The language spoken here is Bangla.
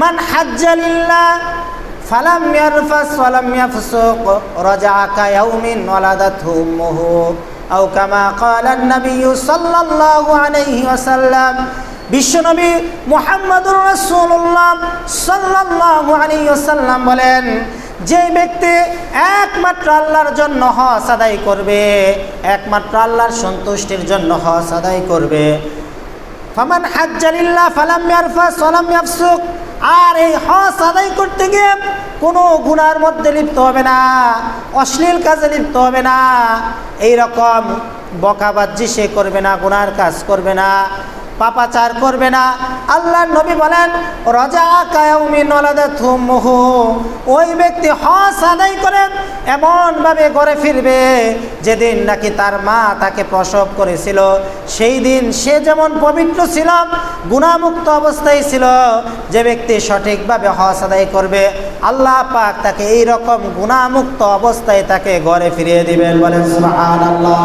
মান হাজ্জা লিল্লাহ ফালাম ইয়ারফাস ওয়ালাম ইয়াফসুক রাজাআ কায়াউমিন ওয়ালাদাতহু উম্মুহু আও কামা ক্বালা an-নবী সাল্লাল্লাহু আলাইহি ওয়াসাল্লাম। বিশ্বনবী মুহাম্মদুর রাসূলুল্লাহ সাল্লাল্লাহু আলাইহি ওয়াসাল্লাম বলেন, যে ব্যক্তি একমাত্র আল্লাহর জন্য হজ আদায় করবে, একমাত্র আল্লাহর সন্তুষ্টির জন্য হজ আদায় করবে, ফামান হাজ্জা লিল্লাহ ফালাম ইয়ারফাস ওয়ালাম ইয়াফসুক, আর এই হজ আদায় করতে গিয়ে কোনো গুনার মধ্যে লিপ্ত হবে না, অশ্লীল কাজে লিপ্ত হবে না, এইরকম বকাবাজি সে করবে না, গুনার কাজ করবে না, পাপাচার করবে না। আল্লাহর নবী বলেন, রাজাআ কায়াউমিন ওয়ালাদাতহু উম্মুহু, ওই ব্যক্তি হজ আদায় করেন এমনভাবে ঘরে ফিরবে যেদিন নাকি তার মা তাকে প্রসব করেছিল, সেই দিন সে যেমন পবিত্র ছিল, গুনাহমুক্ত অবস্থায় ছিল। যে ব্যক্তি সঠিকভাবে হজ আদায় করবে, আল্লাহ পাক তাকে এইরকম গুনাহমুক্ত অবস্থায় তাকে ঘরে ফিরিয়ে দিবেন। বলেন সুবহানাল্লাহ।